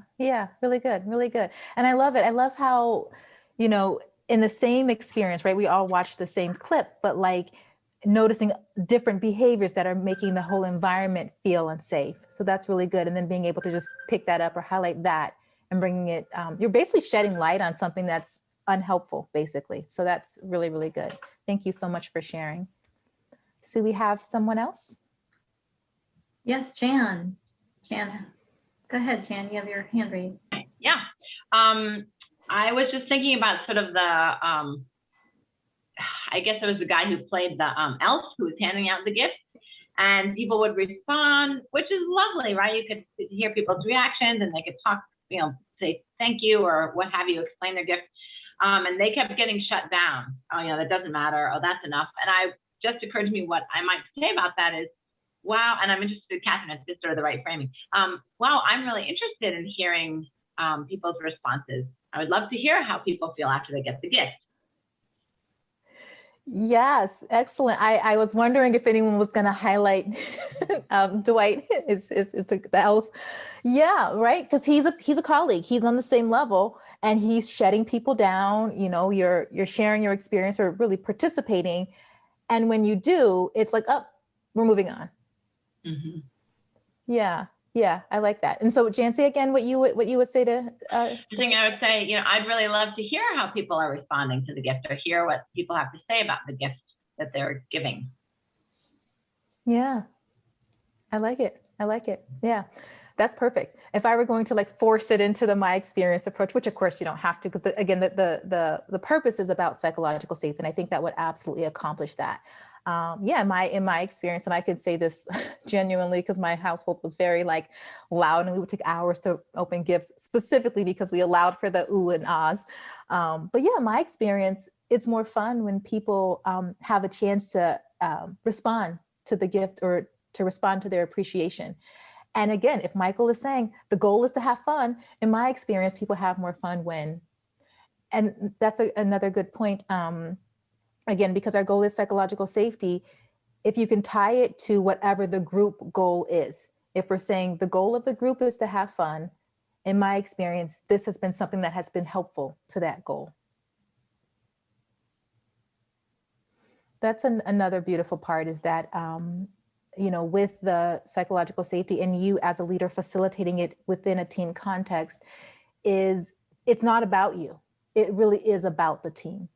S1: Really good. Really good. And I love it. I love how, in the same experience, right? We all watched the same clip, but like noticing different behaviors that are making the whole environment feel unsafe. So that's really good. And then being able to just pick that up or highlight that and bringing it, you're basically shedding light on something that's unhelpful, basically. So that's really, really good. Thank you so much for sharing. So we have someone else?
S2: Yes, Jan. Jan, go ahead, Jan. You have your hand raised.
S5: Yeah. I was just thinking about sort of the, I guess it was the guy who played the elf who was handing out the gifts, and people would respond, which is lovely, right? You could hear people's reactions and they could talk, say thank you or what have you, explain their gift. And they kept getting shut down. Oh, that doesn't matter. Oh, that's enough. And just occurred to me what I might say about that is, wow, and I'm interested, Catherine, it's just sort of the right framing. Wow, I'm really interested in hearing people's responses. I would love to hear how people feel after they get the gift.
S1: Yes, excellent. I was wondering if anyone was going to highlight Dwight is the elf. Yeah, right. Because he's a colleague. He's on the same level, and he's shutting people down. You're sharing your experience or really participating, and when you do, it's like, oh, we're moving on.
S5: Mm-hmm.
S1: Yeah, I like that. And so, Jancy, again, what you would say to?
S5: I would say, I'd really love to hear how people are responding to the gift or hear what people have to say about the gift that they're giving.
S1: Yeah, I like it. Yeah, that's perfect. If I were going to force it into my experience approach, which of course you don't have to, because again, the purpose is about psychological safety, and I think that would absolutely accomplish that. In my experience, and I can say this genuinely because my household was very loud, and we would take hours to open gifts specifically because we allowed for the ooh and ahs. But yeah, my experience, it's more fun when people have a chance to respond to the gift or to respond to their appreciation. And again, if Michael is saying the goal is to have fun, in my experience, people have more fun when, and that's another good point. Again, because our goal is psychological safety, if you can tie it to whatever the group goal is. If we're saying the goal of the group is to have fun, in my experience, this has been something that has been helpful to that goal. That's another beautiful part is that, with the psychological safety and you as a leader facilitating it within a team context, it's not about you. It really is about the team.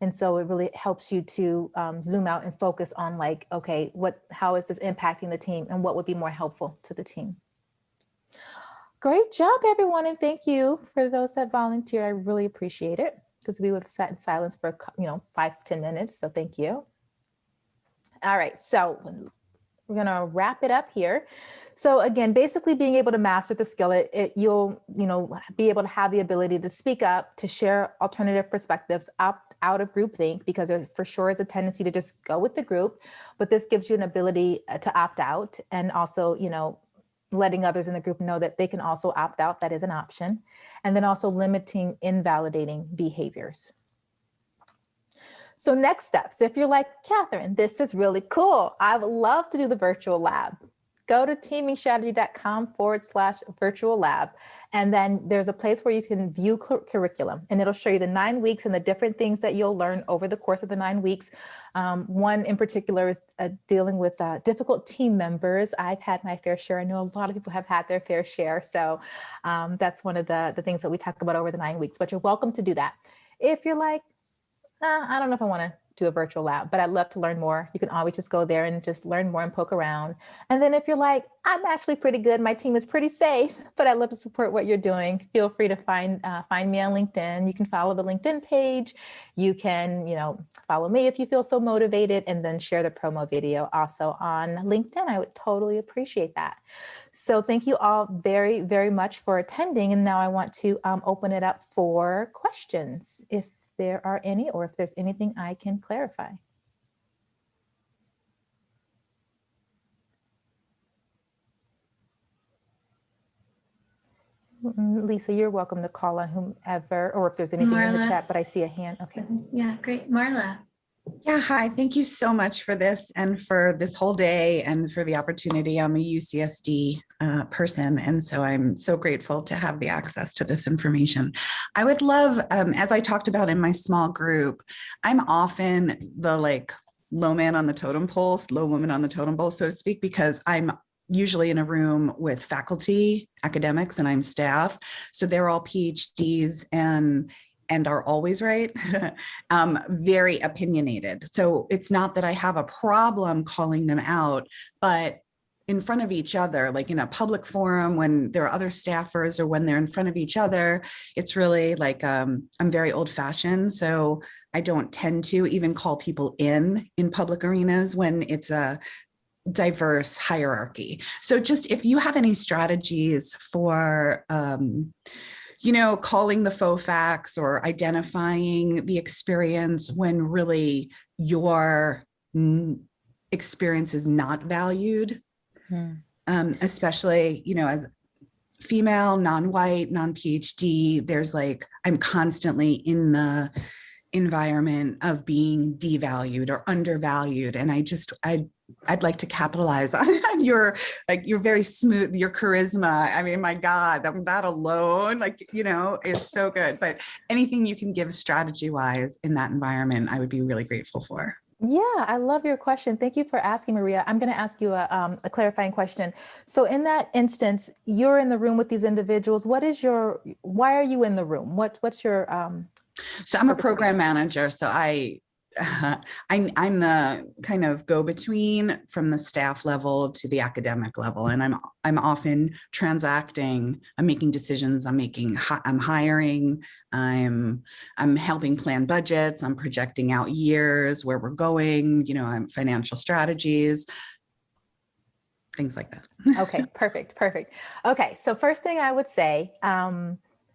S1: And so it really helps you to zoom out and focus on okay, how is this impacting the team and what would be more helpful to the team? Great job, everyone. And thank you for those that volunteered. I really appreciate it because we would have sat in silence for, 5-10 minutes. So thank you. All right. So we're going to wrap it up here. So again, basically being able to master the skill, you'll be able to have the ability to speak up, to share alternative perspectives, opt out of groupthink, because there for sure is a tendency to just go with the group. But this gives you an ability to opt out, and also, letting others in the group know that they can also opt out. That is an option. And then also limiting invalidating behaviors. So next steps, if you're like, Catherine, this is really cool, I would love to do the virtual lab. Go to teamingstrategy.com/virtual lab. And then there's a place where you can view curriculum, and it'll show you the 9 weeks and the different things that you'll learn over the course of the 9 weeks. One in particular is dealing with difficult team members. I've had my fair share. I know a lot of people have had their fair share. So that's one of the things that we talk about over the 9 weeks, but you're welcome to do that. If you're like, I don't know if I want to do a virtual lab, but I'd love to learn more, you can always just go there and just learn more and poke around. And then if you're like, I'm actually pretty good, my team is pretty safe, but I'd love to support what you're doing, feel free to find me on LinkedIn. You can follow the LinkedIn page. You can, follow me if you feel so motivated, and then share the promo video also on LinkedIn. I would totally appreciate that. So thank you all very, very much for attending. And now I want to open it up for questions, if there are any, or if there's anything I can clarify. Lisa, you're welcome to call on whomever, or if there's anything in the
S2: Marla.
S1: chat, but I see a hand. Okay.
S2: Yeah, great. Marla.
S6: Yeah, hi. Thank you so much for this and for this whole day and for the opportunity. I'm a UCSD person, and so I'm so grateful to have the access to this information. I would love, as I talked about in my small group, I'm often the low man on the totem pole, low woman on the totem pole, so to speak, because I'm usually in a room with faculty, academics, and I'm staff. So they're all PhDs and are always right, very opinionated. So it's not that I have a problem calling them out, but in front of each other, like in a public forum, when there are other staffers or when they're in front of each other, it's really like, I'm very old fashioned. So I don't tend to even call people in public arenas when it's a diverse hierarchy. So just if you have any strategies for, calling the faux facts or identifying the experience when really your experience is not valued, especially, as female, non-white, non-PhD, there's I'm constantly in the environment of being devalued or undervalued. And I'd like to capitalize on your very smooth, your charisma. I mean, my God, that alone, is so good. But anything you can give strategy wise in that environment, I would be really grateful for.
S1: Yeah, I love your question. Thank you for asking, Maria. I'm going to ask you a clarifying question. So in that instance, you're in the room with these individuals. Why are you in the room? What's your
S6: So I'm a program manager. So I'm the kind of go-between from the staff level to the academic level, and I'm often transacting. I'm making decisions. I'm hiring. I'm helping plan budgets. I'm projecting out years where we're going. I'm financial strategies, things like that.
S1: Okay, perfect. Okay, so first thing I would say,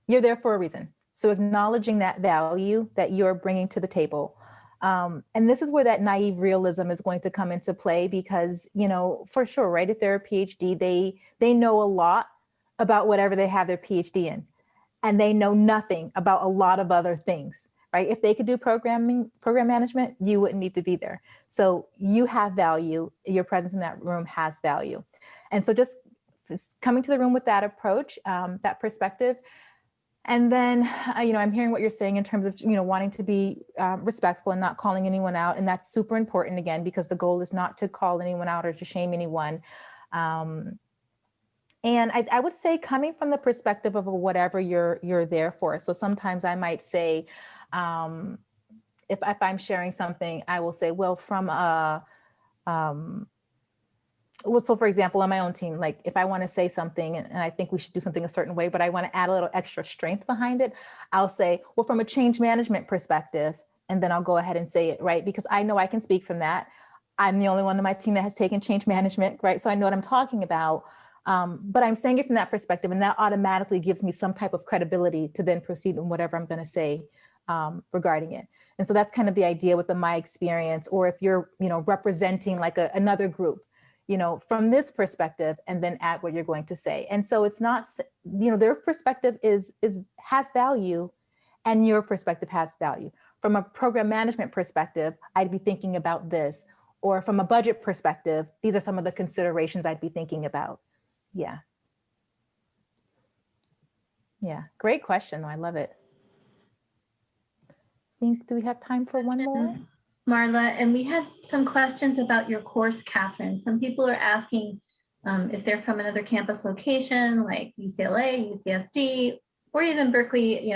S1: you're there for a reason. So acknowledging that value that you're bringing to the table. And this is where that naive realism is going to come into play because, for sure, right, if they're a PhD, they know a lot about whatever they have their PhD in, and they know nothing about a lot of other things, right? If they could do program management, you wouldn't need to be there. So you have value. Your presence in that room has value. And so just coming to the room with that approach, that perspective. And then, I'm hearing what you're saying in terms of, wanting to be respectful and not calling anyone out. And that's super important, again, because the goal is not to call anyone out or to shame anyone. And I would say coming from the perspective of whatever you're there for. So sometimes I might say, if I'm sharing something, I will say, well, from so for example, on my own team, if I want to say something and I think we should do something a certain way, but I want to add a little extra strength behind it, I'll say, well, from a change management perspective, and then I'll go ahead and say it, right? Because I know I can speak from that. I'm the only one on my team that has taken change management, right? So I know what I'm talking about, but I'm saying it from that perspective, and that automatically gives me some type of credibility to then proceed in whatever I'm going to say regarding it. And so that's kind of the idea with my experience, or if you're, representing another group, from this perspective, and then add what you're going to say. And so it's not, their perspective has value, and your perspective has value. From a program management perspective, I'd be thinking about this, or from a budget perspective, these are some of the considerations I'd be thinking about. Yeah. Great question. I love it. Do we have time for one more?
S2: Marla, and we had some questions about your course, Catherine. Some people are asking if they're from another campus location like UCLA, UCSD, or even Berkeley,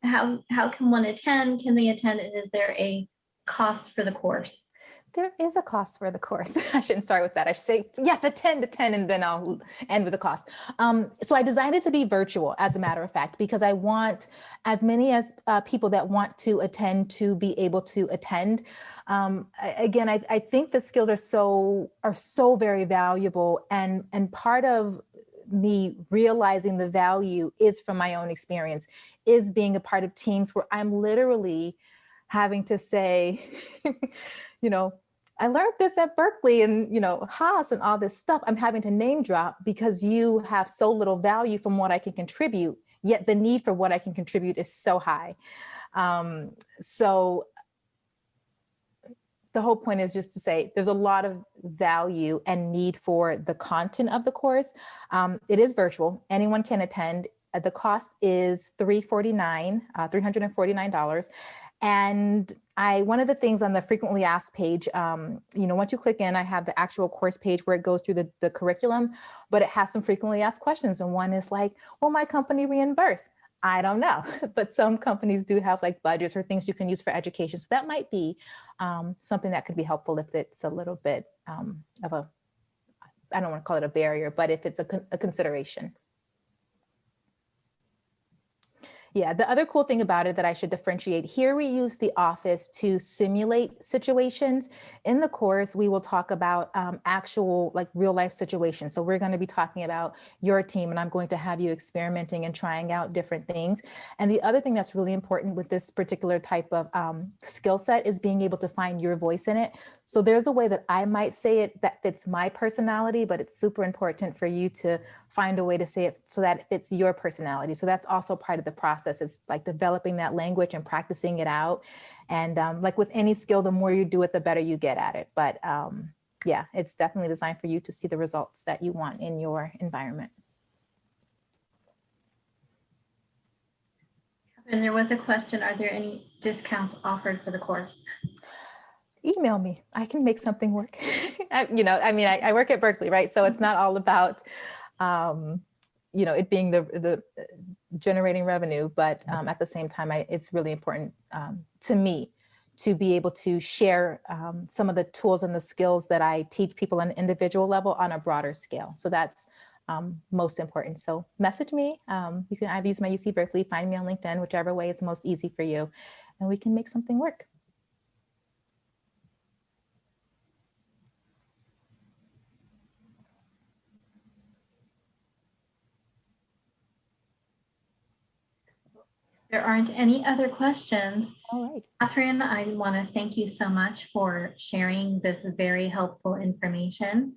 S2: how can one attend? Can they attend? And is there a cost for the course?
S1: There is a cost for the course. I shouldn't start with that. I should say, yes, attend, and then I'll end with the cost. So I designed it to be virtual, as a matter of fact, because I want as many as people that want to attend to be able to attend. Again, I think the skills are so very valuable, and part of me realizing the value is from my own experience, is being a part of teams where I'm literally having to say, you know, I learned this at Berkeley and, you know, Haas and all this stuff. I'm having to name drop because you have so little value from what I can contribute, yet the need for what I can contribute is so high. So the whole point is just to say there's a lot of value and need for the content of the course. It is virtual. Anyone can attend. The cost is $349. And one of the things on the frequently asked page, you know, once you click in, I have the actual course page where it goes through the curriculum, but it has some frequently asked questions. And one is like, will my company reimburse? I don't know, but some companies do have like budgets or things you can use for education. So that might be something that could be helpful if it's a little bit of a, I don't want to call it a barrier, but if it's a consideration. Yeah, the other cool thing about it that I should differentiate here, we use the office to simulate situations. In the course, we will talk about actual like real life situations. So we're going to be talking about your team and I'm going to have you experimenting and trying out different things. And the other thing that's really important with this particular type of skill set is being able to find your voice in it. So there's a way that I might say it that fits my personality, but it's super important for you to find a way to say it so that it fits your personality. So that's also part of the process. It's like developing that language and practicing it out. And like with any skill, the more you do it, the better you get at it. But yeah, it's definitely designed for you to see the results that you want in your environment.
S2: And there was a question, are there any discounts offered for the course?
S1: Email me. I can make something work. You know, I mean, I work at Berkeley, right? So it's not all about you know, it being the generating revenue, but at the same time, it's really important to me to be able to share some of the tools and the skills that I teach people on an individual level on a broader scale. So that's most important. So message me. You can either use my UC Berkeley, find me on LinkedIn, whichever way is most easy for you, and we can make something work.
S2: There aren't any other questions.
S1: All right.
S2: Catherine, I want to thank you so much for sharing this very helpful information.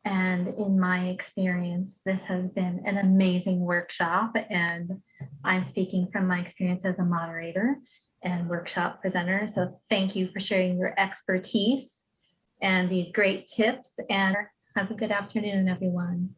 S2: And in my experience, this has been an amazing workshop. And I'm speaking from my experience as a moderator and workshop presenter. So thank you for sharing your expertise and these great tips. And have a good afternoon, everyone.